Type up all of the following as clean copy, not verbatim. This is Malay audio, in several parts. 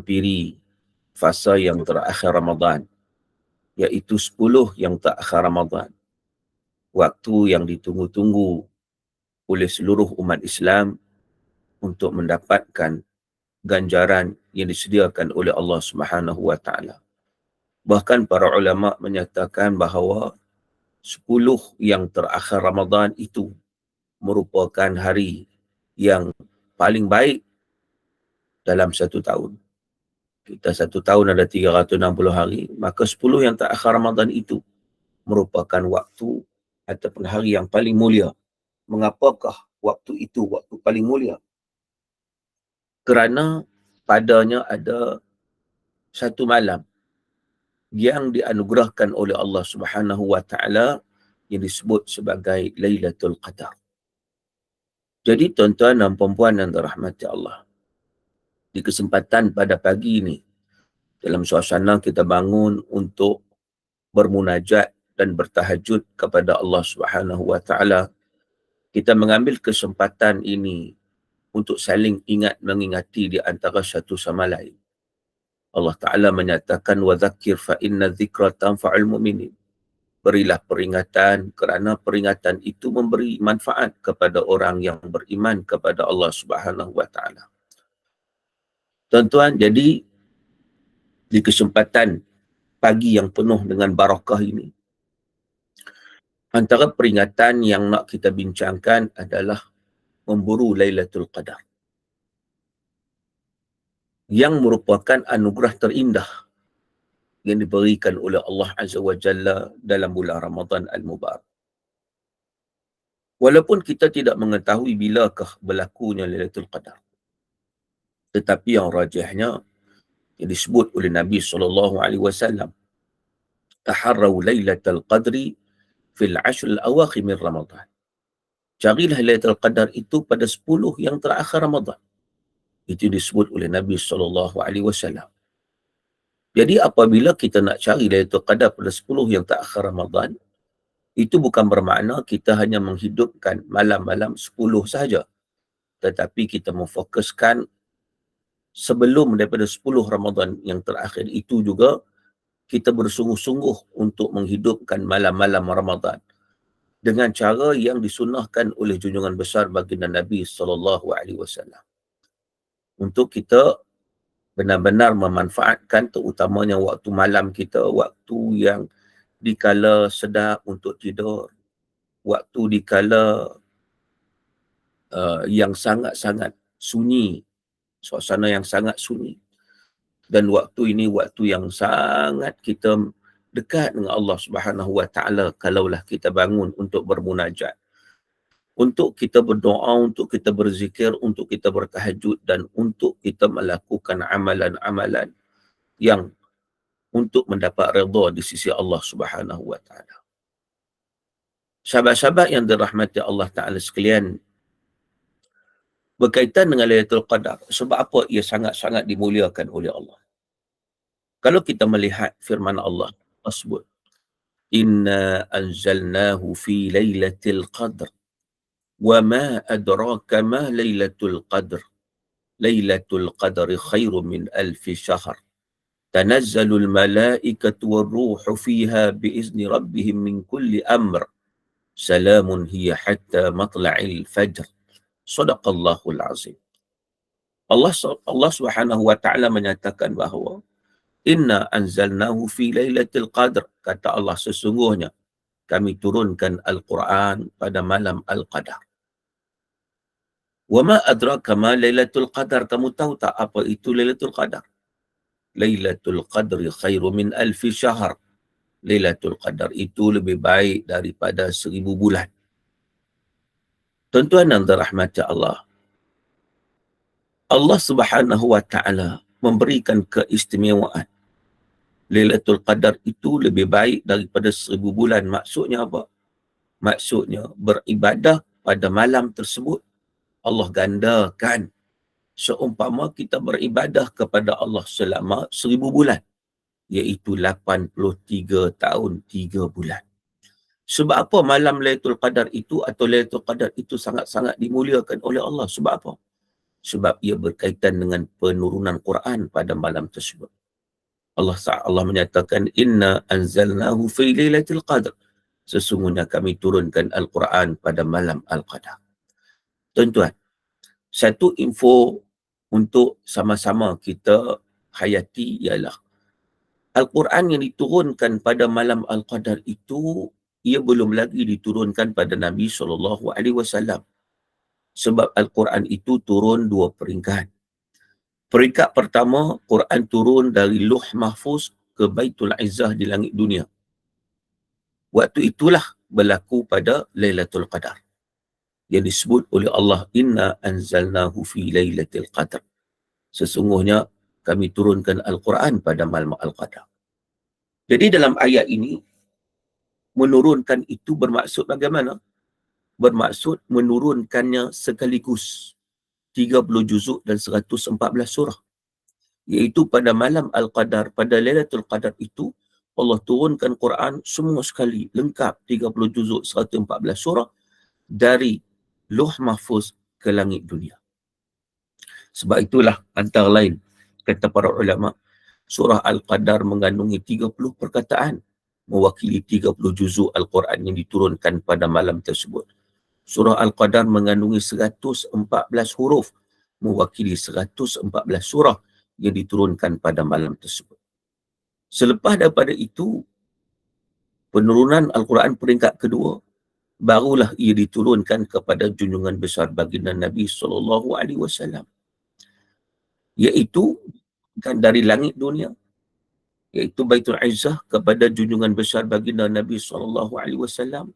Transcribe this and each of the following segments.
menghampiri fasa yang terakhir Ramadan, iaitu 10 yang terakhir Ramadan. Waktu yang ditunggu-tunggu oleh seluruh umat Islam untuk mendapatkan ganjaran yang disediakan oleh Allah Subhanahu wa taala. Bahkan para ulama menyatakan bahawa 10 yang terakhir Ramadan itu merupakan hari yang paling baik dalam satu tahun. Kita satu tahun ada 360 hari, maka 10 yang terakhir Ramadan itu merupakan waktu ataupun hari yang paling mulia. Mengapakah waktu itu waktu paling mulia? Kerana padanya ada satu malam yang dianugerahkan oleh Allah Subhanahu wa taala yang disebut sebagai Lailatul Qadar. Jadi tuan-tuan dan puan-puan yang dirahmati Allah, di kesempatan pada pagi ini, dalam suasana kita bangun untuk bermunajat dan bertahajud kepada Allah Subhanahu wa taala, kita mengambil kesempatan ini untuk saling ingat mengingati di antara satu sama lain. Allah Ta'ala menyatakan وَذَكِّرْ فَإِنَّ الذِّكْرَ تَنْفَعُ الْمُؤْمِنِينَ. Berilah peringatan kerana peringatan itu memberi manfaat kepada orang yang beriman kepada Allah Subhanahu wa taala. Tuan-tuan, jadi di kesempatan pagi yang penuh dengan barakah ini, antara peringatan yang nak kita bincangkan adalah memburu Lailatul Qadar, yang merupakan anugerah terindah yang diberikan oleh Allah Azza wa Jalla dalam bulan Ramadan Al-Mubarak. Walaupun kita tidak mengetahui bilakah berlakunya Lailatul Qadar, tetapi yang rajihnya yang disebut oleh Nabi SAW, taharraw Lailatul Qadri fil 'ashr al-awakhir min Ramadan. Carilah Lailatul Qadar itu pada 10 yang terakhir Ramadan. Itu disebut oleh Nabi SAW. Jadi apabila kita nak cari Lailatul Qadar pada 10 yang terakhir Ramadan, itu bukan bermakna kita hanya menghidupkan malam-malam 10 sahaja, tetapi kita memfokuskan sebelum daripada 10 Ramadan yang terakhir itu juga kita bersungguh-sungguh untuk menghidupkan malam-malam Ramadan dengan cara yang disunahkan oleh junjungan besar baginda Nabi SAW. Untuk kita benar-benar memanfaatkan terutamanya waktu malam kita, waktu yang dikala sedap untuk tidur, waktu dikala yang sangat-sangat sunyi, suasana yang sangat sunyi. Dan waktu ini waktu yang sangat kita dekat dengan Allah Subhanahu wa taala kalaulah kita bangun untuk bermunajat, untuk kita berdoa, untuk kita berzikir, untuk kita bertahajud, dan untuk kita melakukan amalan-amalan yang untuk mendapat redha di sisi Allah Subhanahu wa taala. Sahabat-sahabat yang dirahmati Allah Taala sekalian, berkaitan dengan Lailatul Qadar, sebab apa ia sangat-sangat dimuliakan oleh Allah? Kalau kita melihat firman Allah tersebut, Inna anzalnahu fi Lailatul Qadr wa ma adraka ma Lailatul Qadr. Lailatul Qadri khairum min alfi syahr. Tanazzalul malaikatu warruhu fiha biizni rabbihim min kulli amr. Salamun hiya hatta matla'il fajr. Sadaqallahul azim. Allah Subhanahu wa taala menyatakan bahawa Inna anzalnahu fi Lailatul Qadr. Kata Allah, sesungguhnya kami turunkan Al-Quran pada malam Al-Qadar. Wa ma adraka ma Lailatul Qadar. Kamu tahu tak apa itu Lailatul Qadar? Lailatul Qadri khairu min alfi syahr. Lailatul Qadar itu lebih baik daripada 1000 bulan. Tuan-tuan yang dirahmati Allah, Allah Subhanahu wa taala memberikan keistimewaan. Lailatul Qadar itu lebih baik daripada 1000 bulan. Maksudnya apa? Maksudnya beribadah pada malam tersebut Allah gandakan seumpama kita beribadah kepada Allah selama 1000 bulan, iaitu 83 tahun 3 bulan. Sebab apa malam Lailatul Qadar itu atau Lailatul Qadar itu sangat-sangat dimuliakan oleh Allah? Sebab apa? sebab ia berkaitan dengan penurunan Quran pada malam tersebut. Allah menyatakan, inna anzalnahu fi lailatul qadr. Sesungguhnya kami turunkan Al-Quran pada malam Al-Qadar. Tuan-tuan, satu info untuk sama-sama kita hayati ialah Al-Quran yang diturunkan pada malam Al-Qadar itu, ia belum lagi diturunkan pada Nabi SAW. Sebab Al-Quran itu turun dua peringkat. Peringkat pertama, Quran turun dari Luh Mahfuz ke Baitul Izzah di langit dunia. Waktu itulah berlaku pada Lailatul Qadar, yang disebut oleh Allah, inna anzalnahu fi lailatul qadar. Sesungguhnya kami turunkan Al-Quran pada malam Al-Qadar. Jadi dalam ayat ini, menurunkan itu bermaksud bagaimana? Bermaksud menurunkannya sekaligus 30 juzuk dan 114 surah. Iaitu pada malam Al-Qadar, pada Lailatul Qadar itu, Allah turunkan Quran semua sekali, lengkap 30 juzuk, 114 surah dari Luh Mahfuz ke langit dunia. Sebab itulah antara lain, kata para ulama, surah Al-Qadar mengandungi 30 perkataan, mewakili 30 juzuk Al-Quran yang diturunkan pada malam tersebut. Surah Al-Qadar mengandungi 114 huruf, mewakili 114 surah yang diturunkan pada malam tersebut. Selepas daripada itu, penurunan Al-Quran peringkat kedua, barulah ia diturunkan kepada junjungan besar baginda Nabi SAW. Iaitu kan dari langit dunia, iaitu Baitul Izzah, kepada junjungan besar baginda Nabi SAW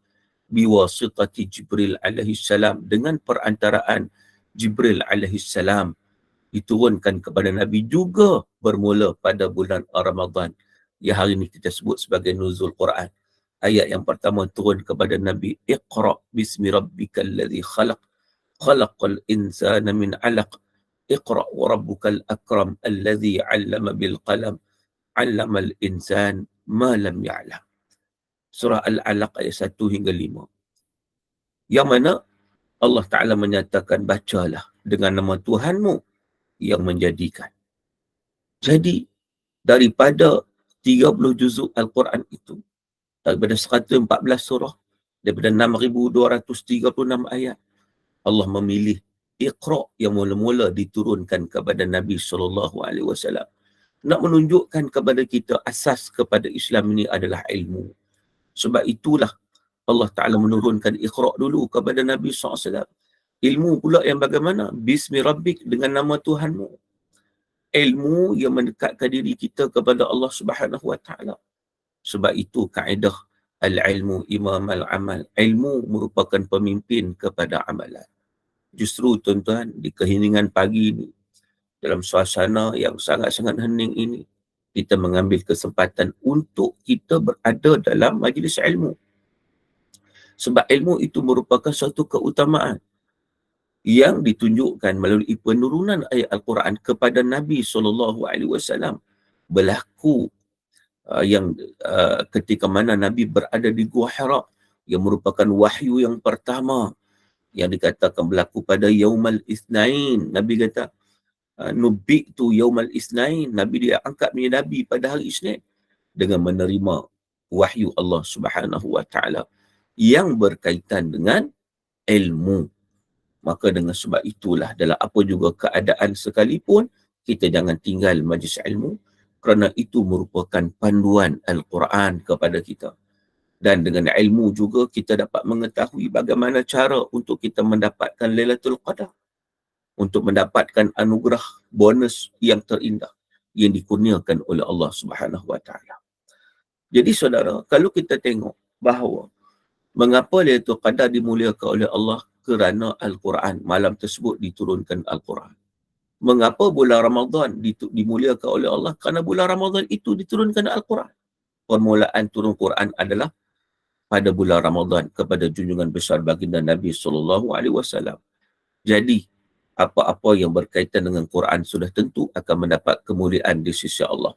biwasitati Jibril alaihi salam, dengan perantaraan Jibril alaihi salam diturunkan kepada Nabi juga bermula pada bulan Ramadan, yang hari ini kita sebut sebagai nuzul Quran. Ayat yang pertama turun kepada Nabi, Iqra bismi rabbikal ladzi khalaq, khalaqal insana min 'alaq, Iqra wa rabbukal akram alladzi 'allama bil qalam, 'allamal insan ma lam ya'lam. Surah Al-Alaq ayat 1 hingga 5. Yang mana Allah Ta'ala menyatakan, bacalah dengan nama Tuhanmu yang menjadikan. Jadi, daripada 30 juzuk Al-Quran itu, daripada 114 surah, daripada 6,236 ayat, Allah memilih Iqra yang mula-mula diturunkan kepada Nabi SAW. Nak menunjukkan kepada kita asas kepada Islam ini adalah ilmu. Sebab itulah Allah Ta'ala menurunkan Iqra dulu kepada Nabi SAW. Ilmu pula yang bagaimana? Bismi Rabbik, dengan nama Tuhanmu. Ilmu yang mendekatkan diri kita kepada Allah Subhanahu Wa Ta'ala. Sebab itu kaedah al-ilmu imam al-amal. Ilmu merupakan pemimpin kepada amalan. Justru tuan-tuan, di keheningan pagi ini, dalam suasana yang sangat-sangat hening ini, kita mengambil kesempatan untuk kita berada dalam majlis ilmu. Sebab ilmu itu merupakan suatu keutamaan yang ditunjukkan melalui penurunan ayat Al-Quran kepada Nabi SAW. Berlaku ketika mana Nabi berada di Gua Hira, yang merupakan wahyu yang pertama yang dikatakan berlaku pada Yaumal Itsnain. Nabi kata, nubi'tu Yaumal Itsnain. Nabi dia angkat menjadi Nabi pada hari Isnin dengan menerima wahyu Allah Subhanahu Wa Ta'ala yang berkaitan dengan ilmu. Maka dengan sebab itulah, dalam apa juga keadaan sekalipun, kita jangan tinggal majlis ilmu, kerana itu merupakan panduan Al-Quran kepada kita. Dan dengan ilmu juga kita dapat mengetahui bagaimana cara untuk kita mendapatkan Lailatul Qadar, untuk mendapatkan anugerah bonus yang terindah yang dikurniakan oleh Allah Subhanahu Wa Ta'ala. Jadi saudara, kalau kita tengok bahawa mengapa Lailatul Qadar dimuliakan oleh Allah? Kerana Al-Quran, malam tersebut diturunkan Al-Quran. Mengapa bulan Ramadan dimuliakan oleh Allah? Kerana bulan Ramadan itu diturunkan Al-Quran. Permulaan turun Quran adalah pada bulan Ramadan kepada junjungan besar baginda Nabi SAW. Jadi, apa-apa yang berkaitan dengan Quran sudah tentu akan mendapat kemuliaan di sisi Allah.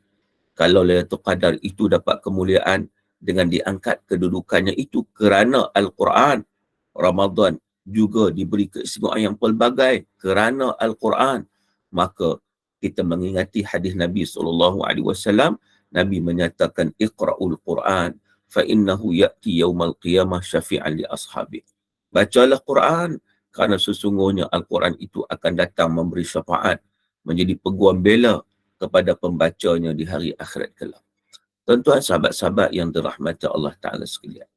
Kalau Lailatul Qadar itu dapat kemuliaan dengan diangkat kedudukannya itu kerana Al-Quran, Ramadan juga diberi keistimewaan yang pelbagai kerana Al-Quran. Maka kita mengingati hadis Nabi SAW. Nabi menyatakan, Iqra'ul Quran fa innahu ya'ti yawmal qiyamah syafi'an li ashabi. Bacalah Quran kerana sesungguhnya Al-Quran itu akan datang memberi syafaat, menjadi peguam bela kepada pembacanya di hari akhirat kelak. Tuan-tuan, sahabat-sahabat yang dirahmati Allah Ta'ala sekalian,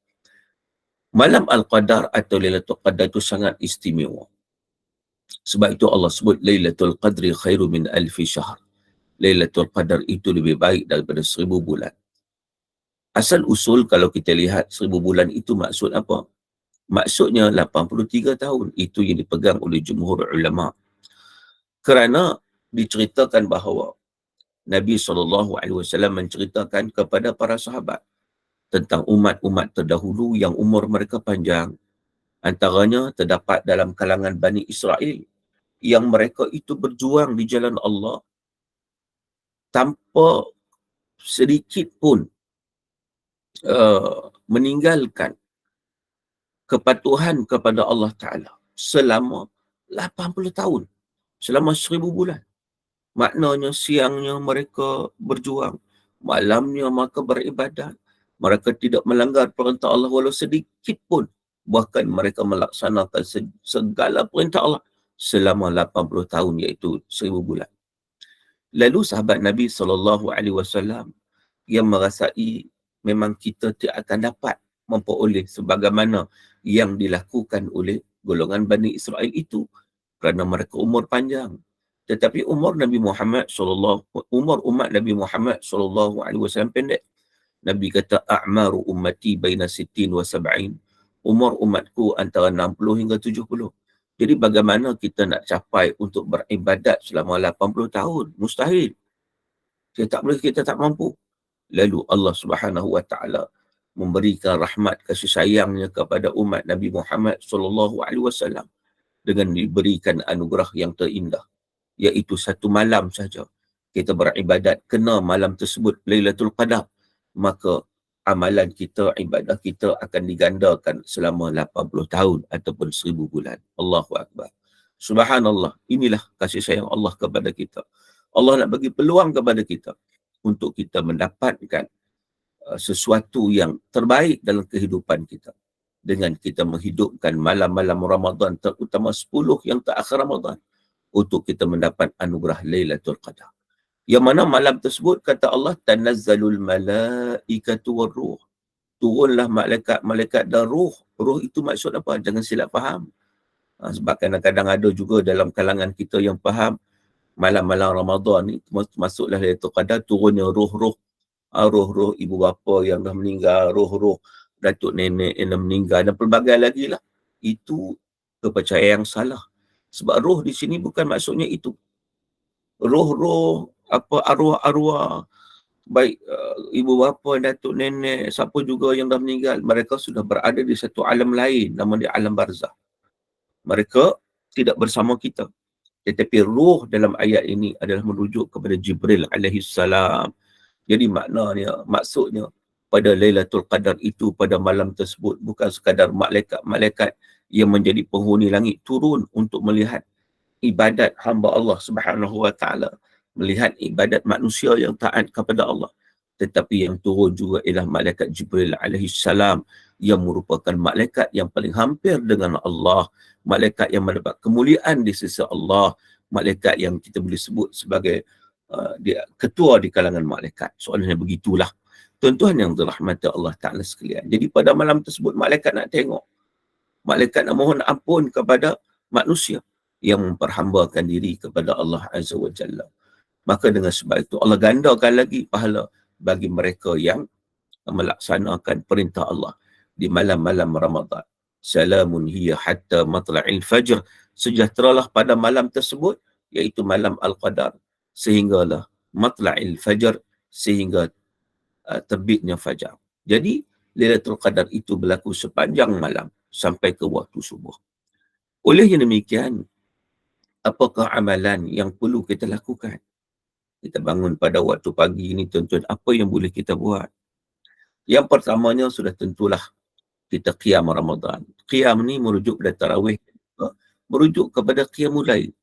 malam Al-Qadar atau Lailatul Qadar itu sangat istimewa. Sebab itu Allah sebut Lailatul Qadri khairu min alfi syahr. Lailatul Qadar itu lebih baik daripada 1000 bulan. Asal usul kalau kita lihat 1000 bulan itu maksud apa? Maksudnya 83 tahun. Itu yang dipegang oleh jumhur ulama. Kerana diceritakan bahawa Nabi SAW menceritakan kepada para sahabat tentang umat-umat terdahulu yang umur mereka panjang. Antaranya terdapat dalam kalangan Bani Israel yang mereka itu berjuang di jalan Allah tanpa sedikit pun meninggalkan kepatuhan kepada Allah Ta'ala selama 80 tahun, selama 1000 bulan. Maknanya siangnya mereka berjuang, malamnya mereka beribadat, mereka tidak melanggar perintah Allah walau sedikit pun. Bahkan mereka melaksanakan segala perintah Allah selama 80 tahun, iaitu 1000 bulan. Lalu sahabat Nabi SAW yang merasai memang kita tidak akan dapat memperoleh sebagaimana yang dilakukan oleh golongan Bani Israel itu kerana mereka umur panjang. Tetapi umur umat Nabi Muhammad SAW pendek. Nabi kata, a'maru ummati baina 60 wa 70. Umur umatku antara 60 hingga 70. Jadi bagaimana kita nak capai untuk beribadat selama 80 tahun? Mustahil. Kita tak mampu. Lalu Allah Subhanahu wa taala memberikan rahmat kasih sayangnya kepada umat Nabi Muhammad SAW dengan diberikan anugerah yang terindah, iaitu satu malam saja kita beribadat kena malam tersebut Lailatul Qadar, maka amalan kita, ibadah kita akan digandakan selama 80 tahun ataupun 1000 bulan. Allahu Akbar. Subhanallah, inilah kasih sayang Allah kepada kita. Allah nak bagi peluang kepada kita untuk kita mendapatkan sesuatu yang terbaik dalam kehidupan kita dengan kita menghidupkan malam-malam Ramadan, terutama 10 yang terakhir Ramadan, untuk kita mendapat anugerah Lailatul Qadar. Yang mana malam tersebut, kata Allah, tanazzalul malaikatu warruh. Turunlah malaikat dan ruh. Ruh itu maksud apa? Jangan silap faham. Sebab kadang-kadang ada juga dalam kalangan kita yang faham malam-malam Ramadan ni masuklah Lailatul Qadar, turunnya ruh-ruh. Ruh-ruh ibu bapa yang dah meninggal, ruh-ruh datuk nenek yang dah meninggal dan pelbagai lagi lah. Itu kepercayaan yang salah. Sebab ruh di sini bukan maksudnya itu. Ruh-ruh, arwah-arwah, baik ibu bapa, datuk nenek, siapa juga yang dah meninggal, mereka sudah berada di satu alam lain, nama dia alam barzah. Mereka tidak bersama kita. Tetapi ruh dalam ayat ini adalah merujuk kepada Jibril alaihissalam. Jadi maksudnya pada Lailatul Qadar itu, pada malam tersebut, bukan sekadar malaikat-malaikat yang menjadi penghuni langit turun untuk melihat ibadat hamba Allah Subhanahu wa taala, melihat ibadat manusia yang taat kepada Allah, tetapi yang turun juga ialah malaikat Jibril alaihissalam yang merupakan malaikat yang paling hampir dengan Allah, malaikat yang mendapat kemuliaan di sisi Allah, malaikat yang kita boleh sebut sebagai dia ketua di kalangan malaikat. Soalnya begitulah. Tuan-tuan yang dirahmati Allah Ta'ala sekalian. Jadi pada malam tersebut, malaikat nak tengok. Malaikat nak mohon ampun kepada manusia yang memperhambakan diri kepada Allah Azza wa Jalla. Maka dengan sebab itu, Allah gandakan lagi pahala bagi mereka yang melaksanakan perintah Allah di malam-malam Ramadan. Salamun hiya hatta matla'il fajr. Sejahteralah pada malam tersebut, iaitu malam Al-Qadar, sehinggalah matla'il fajr, sehingga terbitnya fajar. Jadi Lailatul Qadar itu berlaku sepanjang malam sampai ke waktu subuh. Oleh yang demikian, apakah amalan yang perlu kita lakukan? Kita bangun pada waktu pagi ini, tuan-tuan, apa yang boleh kita buat? Yang pertamanya sudah tentulah kita qiyam Ramadan. qiyam ni merujuk pada tarawih, merujuk kepada qiyamul lail.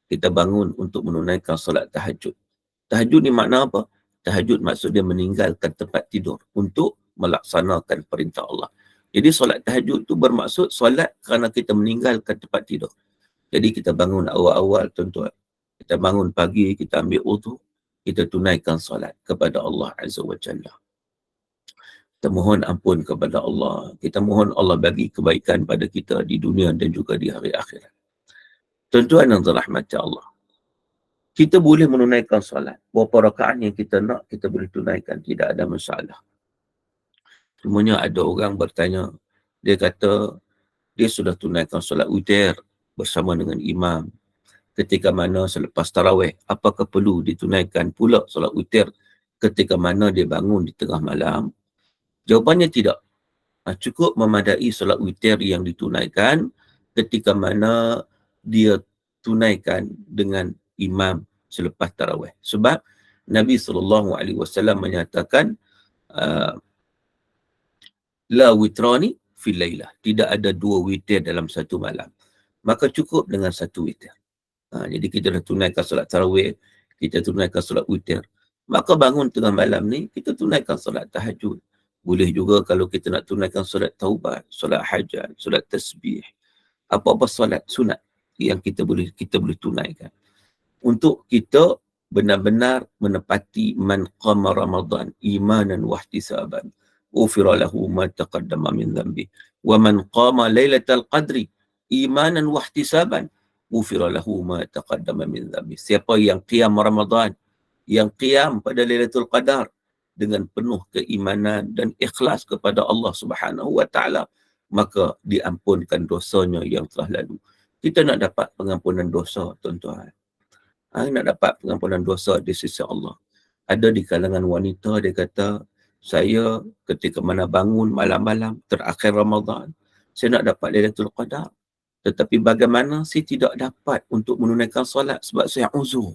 Kita bangun untuk menunaikan solat tahajud. Tahajud ni makna apa? Tahajud maksudnya meninggalkan tempat tidur untuk melaksanakan perintah Allah. Jadi solat tahajud tu bermaksud solat kerana kita meninggalkan tempat tidur. Jadi kita bangun awal-awal tuan-tuan. Kita bangun pagi, kita ambil wudu, kita tunaikan solat kepada Allah Azza wa Jalla. Kita mohon ampun kepada Allah. Kita mohon Allah bagi kebaikan pada kita di dunia dan juga di hari akhirat. Tuan-tuan yang dirahmati Allah, kita boleh menunaikan solat. Berapa rakaat yang kita nak, kita boleh tunaikan. Tidak ada masalah. Semuanya ada orang bertanya, dia kata dia sudah tunaikan solat witir bersama dengan imam. Ketika mana selepas tarawih, apakah perlu ditunaikan pula solat witir ketika mana dia bangun di tengah malam? Jawapannya tidak. Cukup memadai solat witir yang ditunaikan ketika mana dia tunaikan dengan imam selepas tarawih. Sebab Nabi SAW menyatakan la witrani fil lailah. Tidak ada dua witir dalam satu malam. Maka cukup dengan satu witir. Jadi kita dah tunaikan solat tarawih, kita tunaikan solat witir. Maka bangun tengah malam ni, kita tunaikan solat tahajud. Boleh juga kalau kita nak tunaikan solat taubat, solat hajat, solat tasbih. Apa-apa solat sunat yang kita boleh tunaikan. Untuk kita benar-benar menepati man qama Ramadan imanan wa ihtisaban ghufira lahu ma taqaddama min dhanbi wa man qama lailatal qadri imanan wa ihtisaban ghufira lahu ma taqaddama min dhanbi. Siapa yang qiyam Ramadan, yang qiyam pada Lailatul Qadar dengan penuh keimanan dan ikhlas kepada Allah Subhanahu wa taala, maka diampunkan dosanya yang telah lalu. Kita nak dapat pengampunan dosa, tuan-tuan. Nak dapat pengampunan dosa di sisi Allah. Ada di kalangan wanita, dia kata, saya ketika mana bangun malam-malam terakhir Ramadan, saya nak dapat Lailatul Qadar. Tetapi bagaimana saya tidak dapat untuk menunaikan solat sebab saya uzur.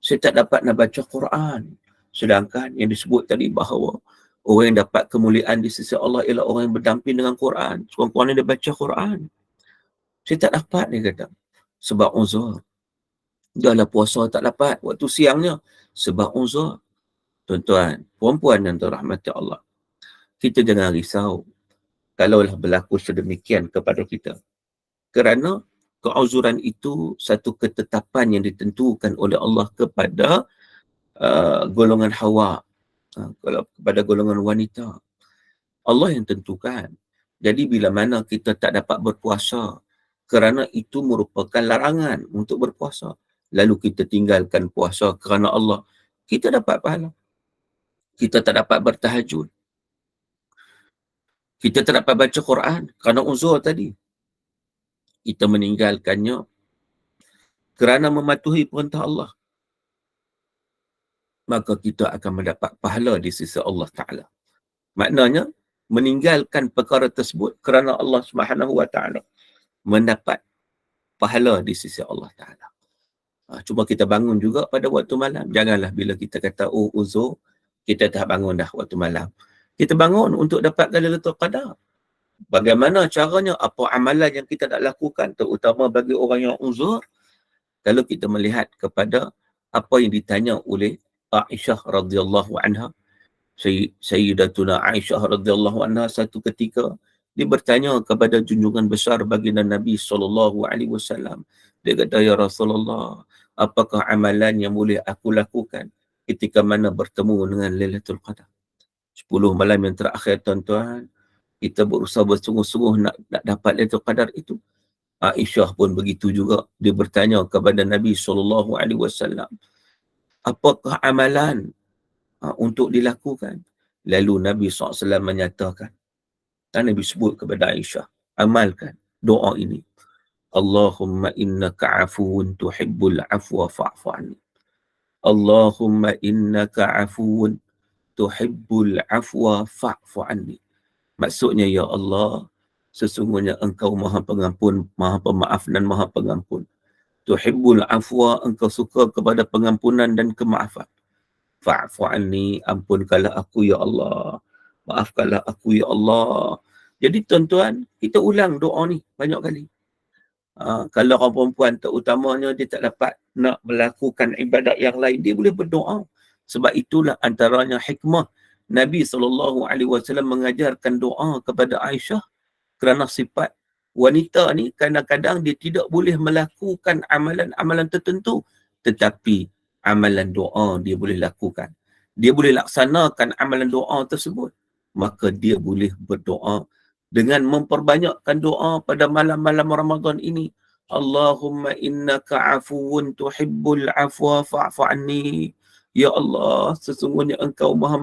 Saya tak dapat nak baca Quran. Sedangkan yang disebut tadi bahawa orang yang dapat kemuliaan di sisi Allah ialah orang yang berdamping dengan Quran. Sekurang-kurangnya dia baca Quran. Saya tak dapat, dia kata. Sebab uzur. Dah lah puasa tak dapat. Waktu siangnya. Sebab uzur. Tuan-tuan, perempuan yang dirahmati Allah, kita jangan risau kalaulah berlaku sedemikian kepada kita. Kerana keuzuran itu satu ketetapan yang ditentukan oleh Allah kepada golongan Hawa. Kepada golongan wanita. Allah yang tentukan. Jadi bila mana kita tak dapat berpuasa, kerana itu merupakan larangan untuk berpuasa, lalu kita tinggalkan puasa kerana Allah, kita dapat pahala. Kita tak dapat bertahajud. Kita tak dapat baca Quran kerana uzur tadi. Kita meninggalkannya kerana mematuhi perintah Allah. Maka kita akan mendapat pahala di sisi Allah Ta'ala. Maknanya, meninggalkan perkara tersebut kerana Allah Subhanahu wa Ta'ala, mendapat pahala di sisi Allah Ta'ala. Cuma kita bangun juga pada waktu malam. Janganlah bila kita kata, oh uzur, kita tak bangun dah waktu malam. Kita bangun untuk dapatkan Lailatul Qadar. Bagaimana caranya? Apa amalan yang kita nak lakukan, terutama bagi orang yang uzur? Kalau kita melihat kepada apa yang ditanya oleh Aisyah radhiyallahu anha, Sayyidatuna Aisyah radhiyallahu anha, satu ketika dia bertanya kepada junjungan besar baginda Nabi SAW. Dia kata, ya Rasulullah, apakah amalan yang boleh aku lakukan ketika mana bertemu dengan Lailatul Qadar? 10 malam yang terakhir, tuan-tuan, kita berusaha bersungguh-sungguh nak dapat Lailatul Qadar itu. Aisyah pun begitu juga. Dia bertanya kepada Nabi SAW, apakah amalan untuk dilakukan? Lalu Nabi SAW menyatakan, dan Nabi sebut kepada Aisyah, amalkan doa ini. Allahumma innaka afuun tuhibbul afwa fa'fu anni. Allahumma innaka afuun tuhibbul afwa fa'fu anni. Maksudnya, ya Allah, sesungguhnya engkau maha pengampun, maha pemaaf dan maha pengampun. Tuhibbul afwa, engkau suka kepada pengampunan dan kemaafan. Fa'fu anni, ampunkanlah aku ya Allah. Maafkanlah aku ya Allah. Jadi tuan-tuan, kita ulang doa ni banyak kali. Kalau orang perempuan terutamanya dia tak dapat nak melakukan ibadat yang lain, dia boleh berdoa. Sebab itulah antaranya hikmah Nabi SAW mengajarkan doa kepada Aisyah, kerana sifat wanita ni kadang-kadang dia tidak boleh melakukan amalan-amalan tertentu, tetapi amalan doa dia boleh lakukan. Dia boleh laksanakan amalan doa tersebut, maka dia boleh berdoa dengan memperbanyakkan doa pada malam-malam Ramadan ini. Allahumma innaka afuwun tuhibbul afwa fa'fu anni. Ya Allah, sesungguhnya engkau maha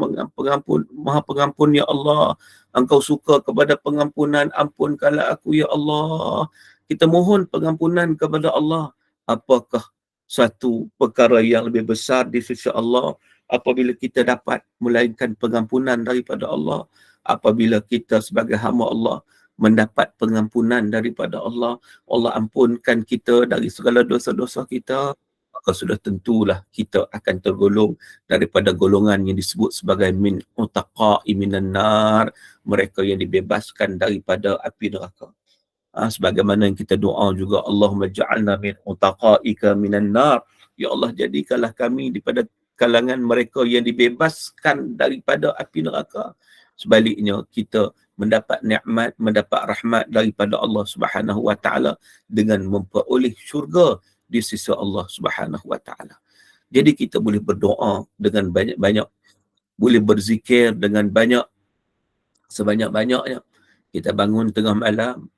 pengampun ya Allah. Engkau suka kepada pengampunan, ampunkanlah aku ya Allah. Kita mohon pengampunan kepada Allah. Apakah satu perkara yang lebih besar di sisi Allah apabila kita dapat melainkan pengampunan daripada Allah? Apabila kita sebagai hamba Allah mendapat pengampunan daripada Allah, Allah ampunkan kita dari segala dosa-dosa kita, maka sudah tentulah kita akan tergolong daripada golongan yang disebut sebagai min utaqa'i minan nar, mereka yang dibebaskan daripada api neraka. Sebagaimana yang kita doa juga, Allahumma ja'alna min utaqa'ika minan nar. Ya Allah, jadikanlah kami daripada kalangan mereka yang dibebaskan daripada api neraka. Sebaliknya, kita mendapat nikmat, mendapat rahmat daripada Allah Subhanahu wa taala dengan memperoleh syurga di sisi Allah Subhanahu wa taala. Jadi kita boleh berdoa dengan banyak-banyak, boleh berzikir dengan banyak, sebanyak-banyaknya. Kita bangun tengah malam,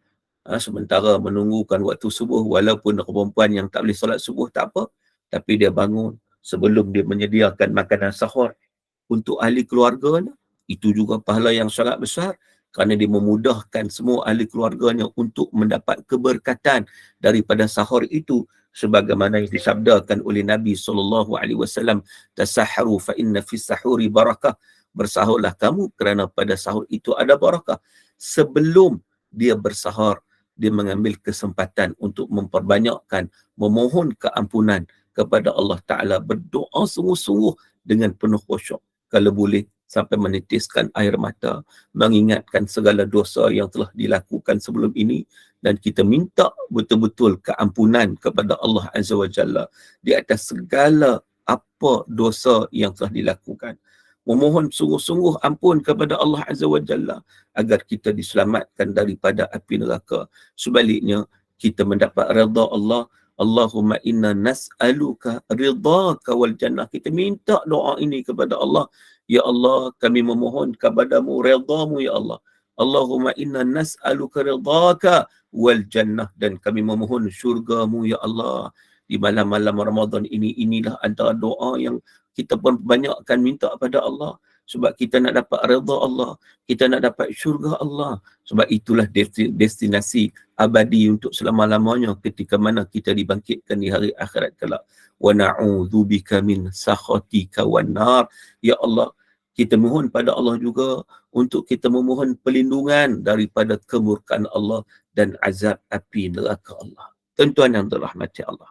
sementara menunggukan waktu subuh, walaupun perempuan yang tak boleh solat subuh tak apa, tapi dia bangun sebelum dia menyediakan makanan sahur untuk ahli keluarganya, itu juga pahala yang sangat besar, kerana dia memudahkan semua ahli keluarganya untuk mendapat keberkatan daripada sahur itu, sebagaimana yang disabdakan oleh Nabi SAW, tasahharu fa inna fi sahuri barakah. Bersahurlah kamu kerana pada sahur itu ada barakah. Sebelum dia bersahur, dia mengambil kesempatan untuk memperbanyakkan, memohon keampunan kepada Allah Ta'ala, berdoa sungguh-sungguh dengan penuh khusyuk. Kalau boleh, sampai menitiskan air mata, mengingatkan segala dosa yang telah dilakukan sebelum ini, dan kita minta betul-betul keampunan kepada Allah Azza wa Jalla di atas segala apa dosa yang telah dilakukan. Memohon sungguh-sungguh ampun kepada Allah Azza wa Jalla agar kita diselamatkan daripada api neraka. Sebaliknya, kita mendapat redha Allah. Allahumma inna nas'aluka ridhaka wal jannah. Kita minta doa ini kepada Allah. Ya Allah, kami memohon kepadamu redhamu ya Allah. Allahumma inna nas'aluka ridhaka wal jannah, dan kami memohon syurgamu ya Allah. Di malam-malam Ramadan ini, inilah antara doa yang kita pun banyakkan minta pada Allah, sebab kita nak dapat redha Allah, kita nak dapat syurga Allah. Sebab itulah destinasi abadi untuk selama-lamanya ketika mana kita dibangkitkan di hari akhirat kelak. Wa na'udzubika min sakhatika wan nar. Ya Allah, kita mohon pada Allah juga untuk kita memohon perlindungan daripada kemurkaan Allah dan azab api neraka Allah. Tuan-tuan yang dirahmati Allah.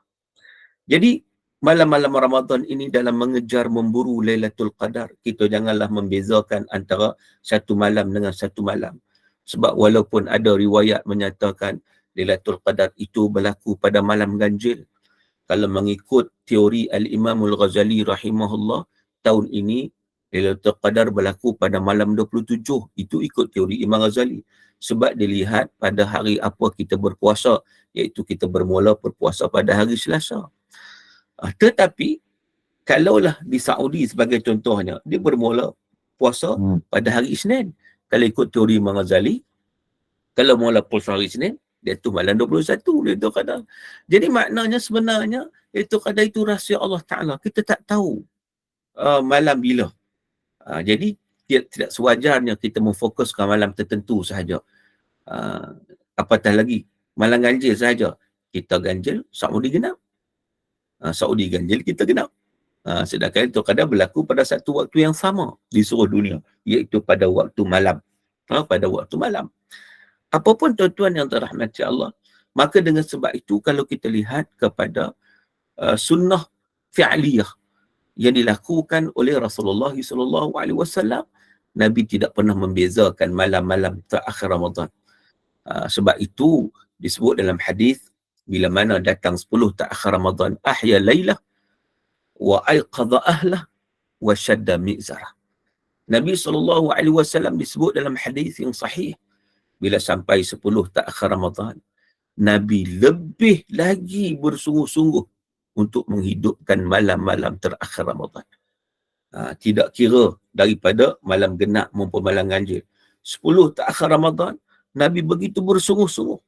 Jadi malam-malam Ramadan ini dalam mengejar memburu Lailatul Qadar, kita janganlah membezakan antara satu malam dengan satu malam. Sebab walaupun ada riwayat menyatakan Lailatul Qadar itu berlaku pada malam ganjil, kalau mengikut teori Al-Imam Al-Ghazali rahimahullah, tahun ini Lailatul Qadar berlaku pada malam 27. Itu ikut teori Imam Ghazali. Sebab dilihat pada hari apa kita berpuasa, iaitu kita bermula berpuasa pada hari Selasa. Tetapi kalaulah di Saudi sebagai contohnya, dia bermula puasa pada hari Isnin. Kalau ikut teori Imam Ghazali, kalau mula puasa hari Isnin, dia tu malam 21 Lailatul Qadar. Jadi maknanya sebenarnya Lailatul Qadar itu rahsia Allah Ta'ala. Kita tak tahu malam bila. Jadi tidak sewajarnya kita memfokuskan malam tertentu sahaja. Apatah lagi malam ganjil sahaja. Kita ganjil, Saudi genap. Saudi ganjil, kita genap. Sedangkan itu kadang berlaku pada satu waktu yang sama di seluruh dunia, iaitu pada waktu malam. Pada waktu malam. Apapun tuan-tuan yang dirahmati Allah, maka dengan sebab itu kalau kita lihat kepada sunnah fi'liyah yang dilakukan oleh Rasulullah SAW, Nabi tidak pernah membezakan malam-malam terakhir Ramadan. Sebab itu disebut dalam hadis, bila mana datang 10 terakhir Ramadan, ahya laylah wa ayqadha ahlah wa shadda mi'zarah. Nabi SAW disebut dalam hadis yang sahih, bila sampai 10 terakhir Ramadan, Nabi lebih lagi bersungguh-sungguh untuk menghidupkan malam-malam terakhir Ramadan. Tidak kira daripada malam genap maupun malam ganjil. 10 terakhir Ramadan, Nabi begitu bersungguh-sungguh.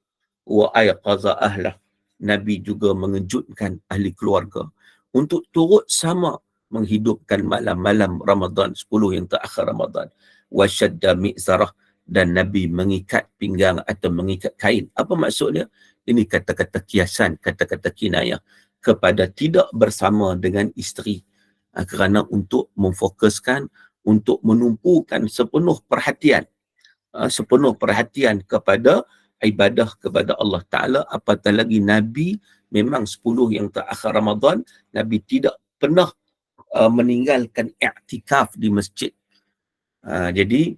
Wa ayqaza ahlah. Nabi juga mengejutkan ahli keluarga untuk turut sama menghidupkan malam-malam Ramadan, 10 yang terakhir Ramadan. Wa shadda mi'zarah. Dan Nabi mengikat pinggang atau mengikat kain. Apa maksudnya? Ini kata-kata kiasan, kata-kata kinayah kepada tidak bersama dengan isteri. Kerana untuk memfokuskan, untuk menumpukan sepenuh perhatian kepada ibadah kepada Allah Ta'ala. Apatah lagi Nabi memang 10 yang terakhir Ramadan, Nabi tidak pernah meninggalkan i'tikaf di masjid. Jadi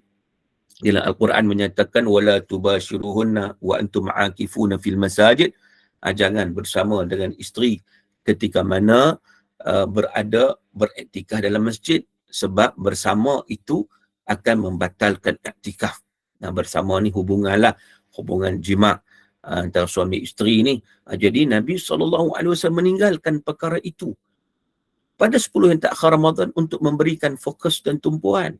bila Al-Quran menyatakan wala tubashiruhunna wa antum aakifuna fil masajid, jangan bersama dengan isteri ketika mana berada beriktikaf dalam masjid, sebab bersama itu akan membatalkan iktikaf. Bersama ni hubungan jima' antara suami isteri ni. Jadi Nabi SAW meninggalkan perkara itu pada 10 yang terakhir Ramadan untuk memberikan fokus dan tumpuan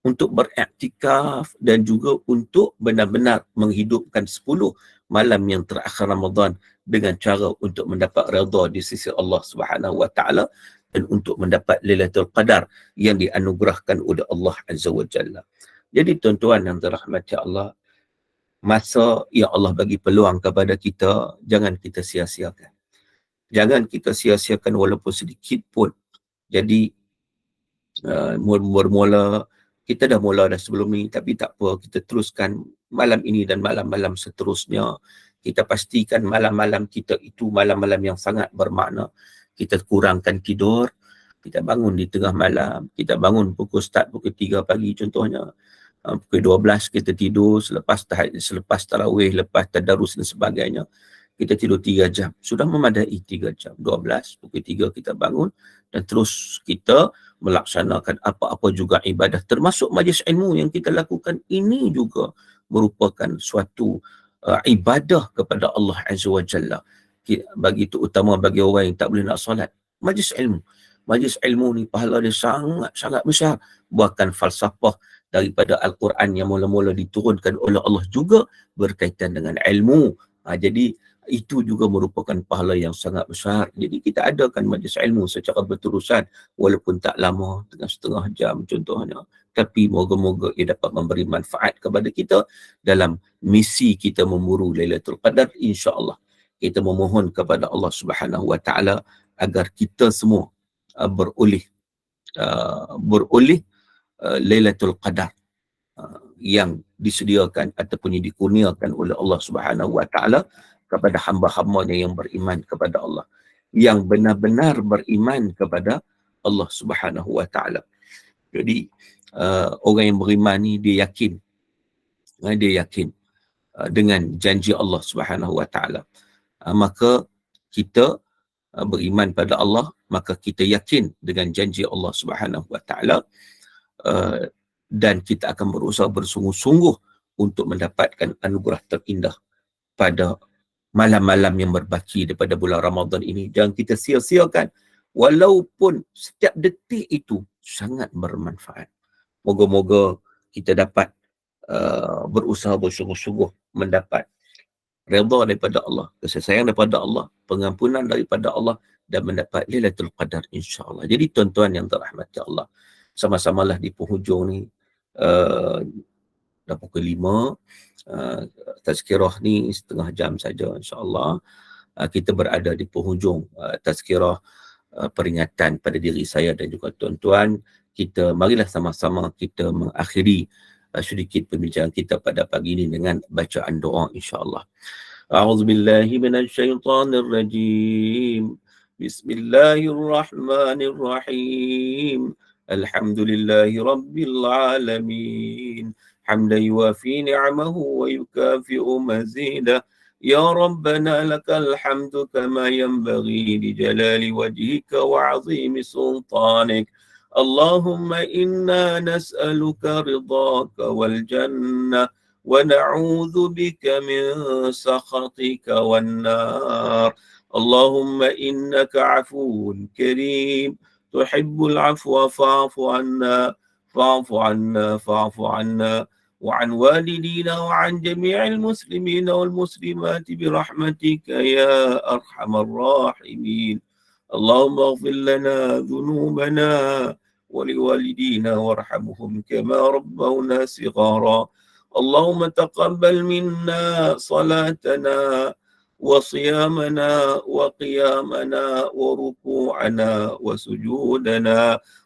untuk beriktikaf dan juga untuk benar-benar menghidupkan 10 malam yang terakhir Ramadan dengan cara untuk mendapat redha di sisi Allah Subhanahu wa taala dan untuk mendapat Lailatul Qadar yang dianugerahkan oleh Allah Azza wa Jalla. Jadi tuan-tuan yang dirahmati Allah, masa yang Allah bagi peluang kepada kita, jangan kita sia-siakan. Jangan kita sia-siakan walaupun sedikit pun. Jadi bermula, kita dah mula dah sebelum ni, tapi tak apa, kita teruskan malam ini dan malam-malam seterusnya. Kita pastikan malam-malam kita itu malam-malam yang sangat bermakna. Kita kurangkan tidur, kita bangun di tengah malam, kita bangun start pukul 3 pagi contohnya. Pukul 12 kita tidur, selepas tarawih, lepas tadarus dan sebagainya. Kita tidur 3 jam. Sudah memadai 3 jam. 12, pukul 3 kita bangun dan terus kita melaksanakan apa-apa juga ibadah. Termasuk majlis ilmu yang kita lakukan ini juga merupakan suatu ibadah kepada Allah Azza wa Jalla. Bagi itu utama bagi orang yang tak boleh nak solat. Majlis ilmu. Majlis ilmu ni pahala dia sangat-sangat besar. Bahkan falsafah daripada Al-Quran yang mula-mula diturunkan oleh Allah juga berkaitan dengan ilmu. Jadi itu juga merupakan pahala yang sangat besar. Jadi kita adakan majlis ilmu secara berterusan walaupun tak lama, setengah jam contohnya. Tapi moga-moga ia dapat memberi manfaat kepada kita dalam misi kita memburu Lailatul Qadar, insya-Allah. Kita memohon kepada Allah Subhanahu wa taala agar kita semua beroleh Lailatul Qadar yang disediakan ataupun yang dikurniakan oleh Allah Subhanahu wa taala kepada hamba-hambanya yang beriman kepada Allah, yang benar-benar beriman kepada Allah Subhanahu wa taala. Jadi orang yang beriman ni dia yakin dengan janji Allah Subhanahu wa taala. Maka kita beriman pada Allah, maka kita yakin dengan janji Allah Subhanahu wa taala, dan kita akan berusaha bersungguh-sungguh untuk mendapatkan anugerah terindah pada malam-malam yang berbaki daripada bulan Ramadan ini. Jangan kita sia-siakan walaupun setiap detik itu sangat bermanfaat. Moga-moga kita dapat berusaha bersungguh-sungguh mendapat redha daripada Allah, kasih sayang daripada Allah, pengampunan daripada Allah dan mendapat Lailatul Qadar insya-Allah. Jadi tuan-tuan yang dirahmati Allah, sama-samalah di penghujung ni dah pukul 5, tazkirah ni setengah jam saja insya-Allah. Kita berada di penghujung tazkirah, peringatan pada diri saya dan juga tuan-tuan. Marilah sama-sama kita mengakhiri sedikit perbincangan kita pada pagi ini dengan bacaan doa insya-Allah. A'udzubillahi minasyaitonirrajim. Bismillahirrahmanirrahim. Alhamdulillahi Rabbil Alamin. حمدا يوافي نعمه ويكافئ مزيده. يا ربنا لك الحمد كما ينبغي لجلال وجهك وعظيم سلطانك. اللهم إنا نسألك رضاك والجنة ونعوذ بك من سخطك والنار. اللهم إنك عفو كريم تحب العفو فاعف عنا فاعف عنا فاعف عنا وعن والدينا وعن جميع المسلمين والمسلمات برحمتك يا أرحم الراحمين. اللهم اغفر لنا ذنوبنا ولوالدينا وارحمهم كما ربونا صغارا. اللهم تقبل منا صلاتنا وصيامنا وقيامنا وركوعنا وسجودنا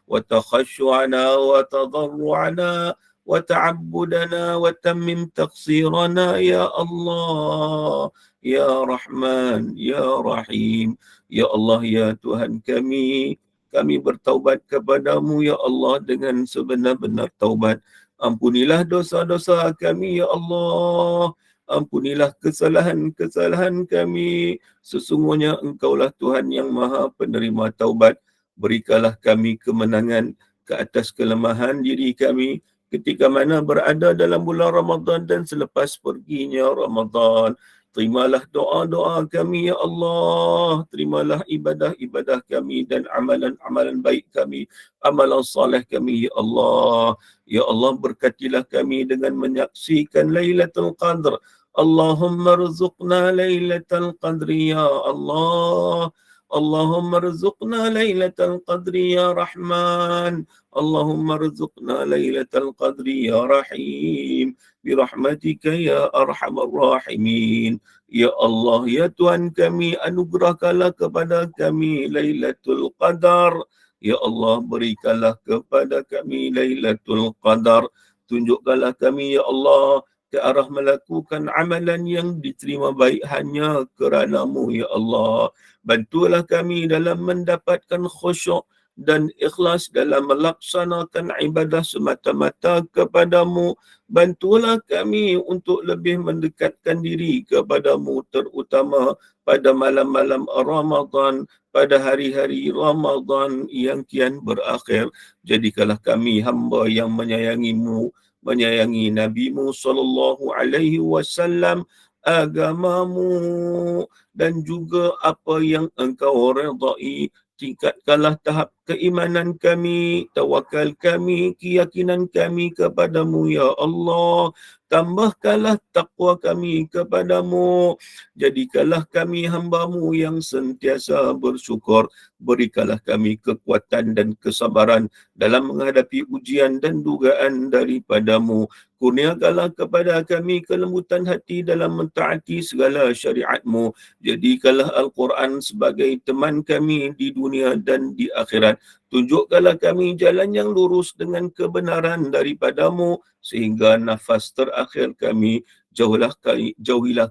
وتخشعنا وتضرعنا وتعبدنا وتمم تقصيرنا يا الله يا رحمن يا رحيم. Ya Allah, ya Tuhan kami bertaubat kepadamu ya Allah dengan sebenar-benar taubat. Ampunilah dosa-dosa kami ya Allah. Ampunilah kesalahan-kesalahan kami. Sesungguhnya Engkaulah Tuhan yang Maha Penerima Taubat. Berikanlah kami kemenangan ke atas kelemahan diri kami ketika mana berada dalam bulan Ramadan dan selepas perginya Ramadan. Terimalah doa-doa kami ya Allah. Terimalah ibadah-ibadah kami dan amalan-amalan baik kami, amalan saleh kami ya Allah. Ya Allah, berkatilah kami dengan menyaksikan Lailatul Qadr. Allahumma rzuqna Lailatul Qadr ya Allah. Allahumma rzuqna Lailatul Qadr ya Rahman. Allahumma rzuqna Lailatul Qadr ya Rahim. Birahmatika ya Arhamar Rahimin. Ya Allah, ya Tuhan kami, anugerahkanlah kepada kami Lailatul Qadar. Ya Allah, berikanlah kepada kami Lailatul Qadar. Tunjukkanlah kami, ya Allah, ke arah melakukan amalan yang diterima baik hanya kerana-Mu, ya Allah. Bantulah kami dalam mendapatkan khusyuk dan ikhlas dalam melaksanakan ibadah semata-mata kepadamu. Bantulah kami untuk lebih mendekatkan diri kepadamu, terutama pada malam-malam Ramadan, pada hari-hari Ramadan yang kian berakhir. Jadikanlah kami hamba yang menyayangimu, menyayangi Nabi-Mu sallallahu alaihi wasallam, agamamu dan juga apa yang Engkau redai. Tingkatkanlah tahap keimanan kami, tawakal kami, keyakinan kami kepadamu ya Allah. Tambahkanlah takwa kami kepadamu. Jadikanlah kami hamba-Mu yang sentiasa bersyukur. Berikanlah kami kekuatan dan kesabaran dalam menghadapi ujian dan dugaan daripada-Mu. Kurniakanlah kepada kami kelembutan hati dalam mentaati segala syariat-Mu. Jadikanlah Al-Quran sebagai teman kami di dunia dan di akhirat. Tunjukkanlah kami jalan yang lurus dengan kebenaran daripada-Mu sehingga nafas terakhir kami. Jauhilah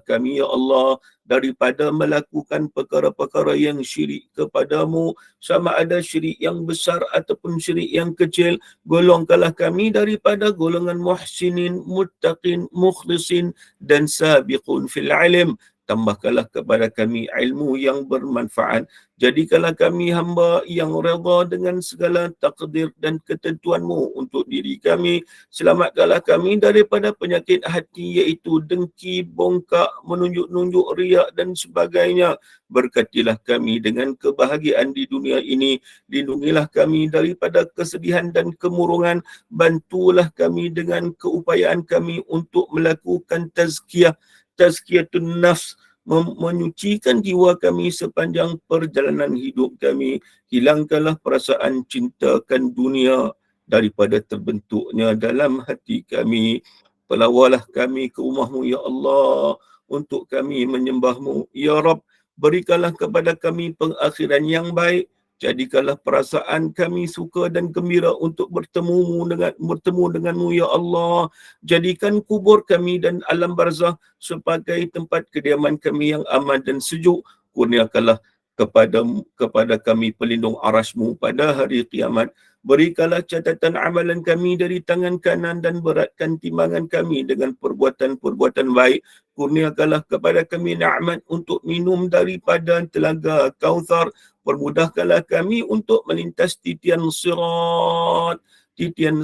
kami ya Allah daripada melakukan perkara-perkara yang syirik kepadamu, sama ada syirik yang besar ataupun syirik yang kecil. Golongkanlah kami daripada golongan muhsinin, muttaqin, mukhlisin dan sabiqun fil ilm. Tambahkanlah kepada kami ilmu yang bermanfaat. Jadikanlah kami hamba yang redha dengan segala takdir dan ketentuan-Mu untuk diri kami. Selamatkanlah kami daripada penyakit hati iaitu dengki, bongkak, menunjuk-nunjuk, riak dan sebagainya. Berkatilah kami dengan kebahagiaan di dunia ini. Lindungilah kami daripada kesedihan dan kemurungan. Bantulah kami dengan keupayaan kami untuk melakukan tazkiyatun nafs, menyucikan jiwa kami sepanjang perjalanan hidup kami. Hilangkanlah perasaan cintakan dunia daripada terbentuknya dalam hati kami. Pelawalah kami ke rumah-Mu ya Allah untuk kami menyembah-Mu. Ya Rab, berikanlah kepada kami pengakhiran yang baik. Jadikanlah perasaan kami suka dan gembira untuk bertemu dengan-Mu ya Allah. Jadikan kubur kami dan alam barzah sebagai tempat kediaman kami yang aman dan sejuk. Kurniakanlah kepada kami pelindung arasmu pada hari kiamat. Berikanlah catatan amalan kami dari tangan kanan dan beratkan timbangan kami dengan perbuatan-perbuatan baik. Kurniakanlah kepada kami nikmat untuk minum daripada telaga Kautsar. Permudahkanlah kami untuk melintas titian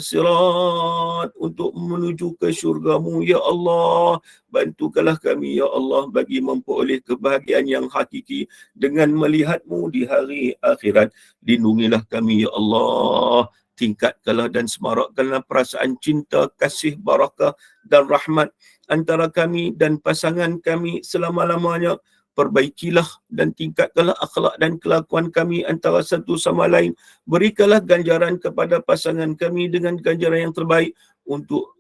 sirat untuk menuju ke syurgamu, ya Allah. Bantukanlah kami, ya Allah, bagi memperoleh kebahagiaan yang hakiki dengan melihatmu di hari akhirat. Lindungilah kami, ya Allah. Tingkatkanlah dan semarakkanlah perasaan cinta, kasih, barakah dan rahmat antara kami dan pasangan kami selama-lamanya. Perbaikilah dan tingkatkanlah akhlak dan kelakuan kami antara satu sama lain. Berikanlah ganjaran kepada pasangan kami dengan ganjaran yang terbaik untuk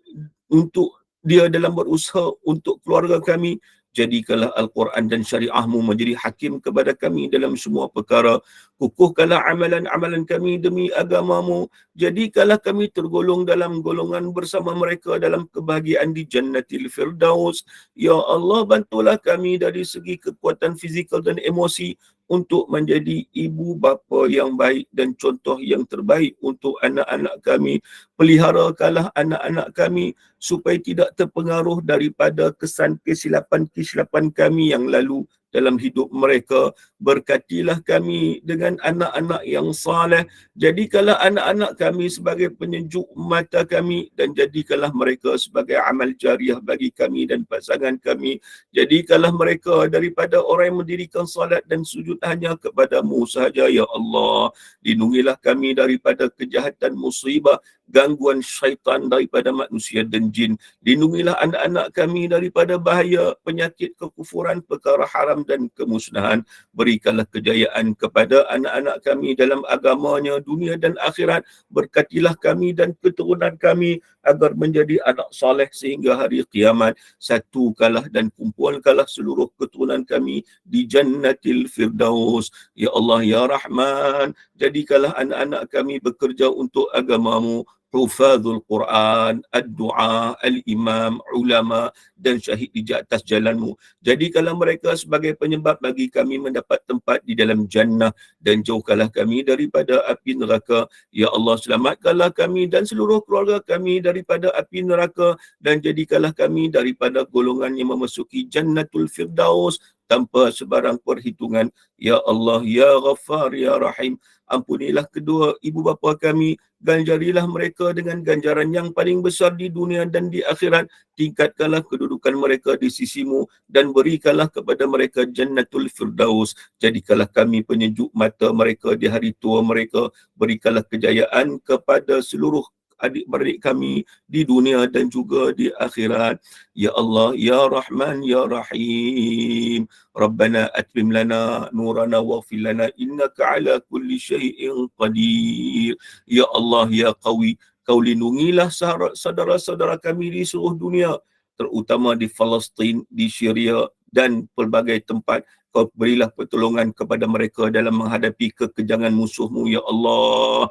dia dalam berusaha untuk keluarga kami. Jadikanlah Al-Quran dan syariahmu menjadi hakim kepada kami dalam semua perkara. Kukuhkanlah amalan-amalan kami demi agamamu. Jadikanlah kami tergolong dalam golongan bersama mereka dalam kebahagiaan di Jannatil Firdaus. Ya Allah, bantulah kami dari segi kekuatan fizikal dan emosi untuk menjadi ibu bapa yang baik dan contoh yang terbaik untuk anak-anak kami. Peliharakanlah anak-anak kami supaya tidak terpengaruh daripada kesan kesilapan kami yang lalu dalam hidup mereka. Berkatilah kami dengan anak-anak yang saleh. Jadikanlah anak-anak kami sebagai penyejuk mata kami dan jadikanlah mereka sebagai amal jariah bagi kami dan pasangan kami. Jadikanlah mereka daripada orang yang mendirikan salat dan sujud hanya kepadamu sahaja, ya Allah. Lindungilah kami daripada kejahatan musibah, gangguan syaitan daripada manusia dan jin. Lindungilah anak-anak kami daripada bahaya, penyakit, kekufuran, perkara haram dan kemusnahan. Berikanlah kejayaan kepada anak-anak kami dalam agamanya, dunia dan akhirat. Berkatilah kami dan keturunan kami agar menjadi anak saleh sehingga hari kiamat. Satukanlah dan kumpulkanlah seluruh keturunan kami di Jannatil Firdaus. Ya Allah, ya Rahman, jadikanlah anak-anak kami bekerja untuk agamamu. Hufazul Quran, ad-du'a, al-imam, ulama dan syahid di atas jalanmu. Jadikanlah mereka sebagai penyebab bagi kami mendapat tempat di dalam jannah dan jauhkanlah kami daripada api neraka. Ya Allah, selamatkanlah kami dan seluruh keluarga kami daripada api neraka dan jadikanlah kami daripada golongan yang memasuki Jannatul Firdaus tanpa sebarang perhitungan. Ya Allah, ya Ghaffar, ya Rahim, ampunilah kedua ibu bapa kami, ganjarilah mereka dengan ganjaran yang paling besar di dunia dan di akhirat. Tingkatkanlah kedudukan mereka di sisimu dan berikanlah kepada mereka Jannatul Firdaus. Jadikanlah kami penyejuk mata mereka di hari tua mereka. Berikanlah kejayaan kepada seluruh adik-beradik kami di dunia dan juga di akhirat. Ya Allah, ya Rahman, ya Rahim. Rabbana atmim lana nurana waghfir lana innaka ala kulli syai'in qadir. Ya Allah, ya Qawi, kau lindungilah saudara-saudara kami di seluruh dunia, terutama di Palestin, di Syria dan pelbagai tempat. Kau berilah pertolongan kepada mereka dalam menghadapi kekejangan musuhmu, ya Allah.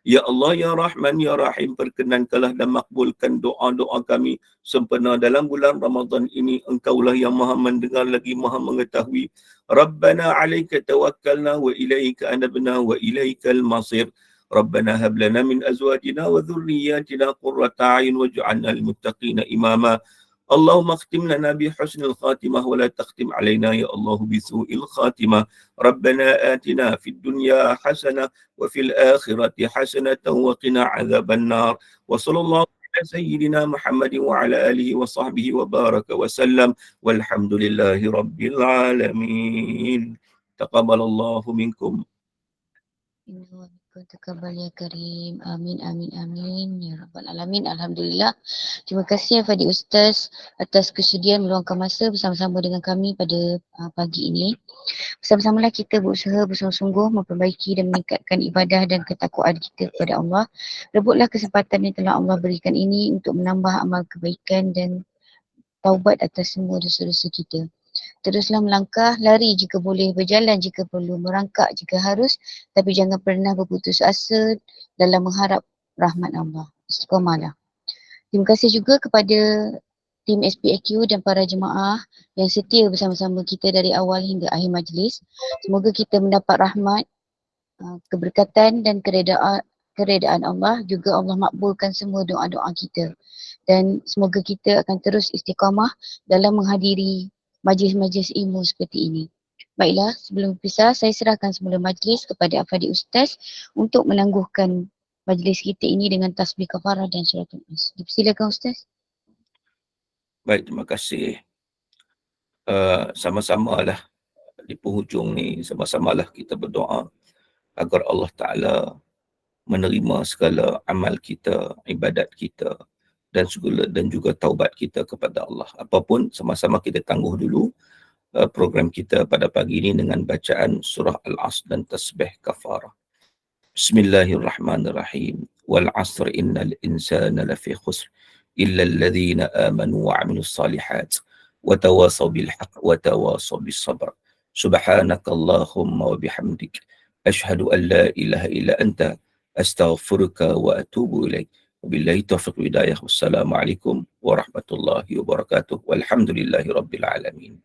Ya Allah, ya Rahman, ya Rahim, perkenankanlah dan makbulkan doa-doa kami sempena dalam bulan Ramadan ini. Engkaulah yang maha mendengar lagi maha mengetahui. Rabbana alaika tawakkalna wa ilaika anabna wa ilaikal masir. Rabbana hab lana min azwajina wa dhurriyyatina qurrata a'yun waj'alna lil muttaqina imama. اللهم اختم لنا بحسن الخاتمة ولا تختم علينا يا الله بسوء الخاتمة. ربنا آتنا في الدنيا حسنة وفي الآخرة حسنة وقنا عذاب النار. وصلى الله على سيدنا محمد وعلى آله وصحبه وبارك وسلم والحمد لله رب العالمين. تقبل الله منكم. Taqabbal ya Karim. Amin, amin, amin. Ya Rabbal Alamin. Alhamdulillah. Terima kasih Fadi Ustaz atas kesediaan meluangkan masa bersama-sama dengan kami pada pagi ini. Bersama-samalah kita berusaha bersungguh-sungguh memperbaiki dan meningkatkan ibadah dan ketakwaan kita kepada Allah. Rebutlah kesempatan yang telah Allah berikan ini untuk menambah amal kebaikan dan taubat atas semua dosa-dosa kita. Teruslah melangkah, lari jika boleh, berjalan jika perlu, merangkak jika harus, tapi jangan pernah berputus asa dalam mengharap rahmat Allah. Istiqamalah. Terima kasih juga kepada tim SPAQ dan para jemaah yang setia bersama-sama kita dari awal hingga akhir majlis. Semoga kita mendapat rahmat, keberkatan dan keredaan Allah. Juga Allah makbulkan semua doa-doa kita. Dan semoga kita akan terus istiqamah dalam menghadiri majlis-majlis ilmu seperti ini. Baiklah, sebelum berpisah, saya serahkan semula majlis kepada Afadi Ustaz untuk menangguhkan majlis kita ini dengan tasbih kafarah dan suratul Nas. Dipersilakan Ustaz. Baik, terima kasih. Sama-samalah di penghujung ni, sama-samalah kita berdoa agar Allah Ta'ala menerima segala amal kita, ibadat kita dan juga taubat kita kepada Allah. Apapun, sama-sama kita tangguh dulu program kita pada pagi ini dengan bacaan surah Al-Asr dan tasbih kafarah. Bismillahirrahmanirrahim. Wal 'asr innal insana lafi khusr illa alladhina amanu wa 'amilus salihat wa tawasaw bil haqq wa tawasaw bis sabr. Subhanakallahumma wa bihamdik asyhadu an la ilaha illa anta astaghfiruka wa atubu ilaik. Wabillahi taufiq hidayah. Wassalamualaikum warahmatullahi wabarakatuh. Walhamdulillahi rabbil alamin.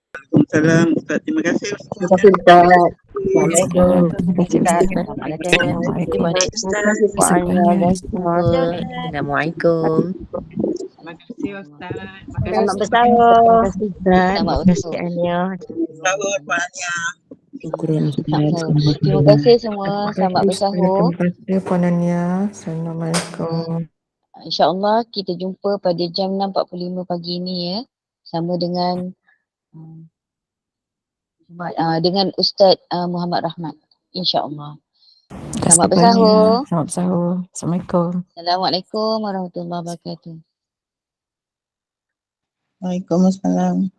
Waalaikumsalam Ustaz. Terima kasih Ustaz. Terima kasih Ustaz. Assalamualaikum. Terima kasih Ustaz. Assalamualaikum. Assalamualaikum. Terima kasih Ustaz. Selamat bersahur. Terima kasih Ustaz. Selamat Terima kasih bersahur. Ania. Sahur Puan Ania. Syukuran Terima kasih semua. Selamat bersahur. Terima kasih Puan Ania. Assalamualaikum. InsyaAllah kita jumpa pada jam 6.45 pagi ini ya. Sama dengan dengan Ustaz Muhammad Rahmat. InsyaAllah. Selamat bersahur. Selamat bersahur. Assalamualaikum. Assalamualaikum warahmatullahi wabarakatuh. Waalaikumsalam.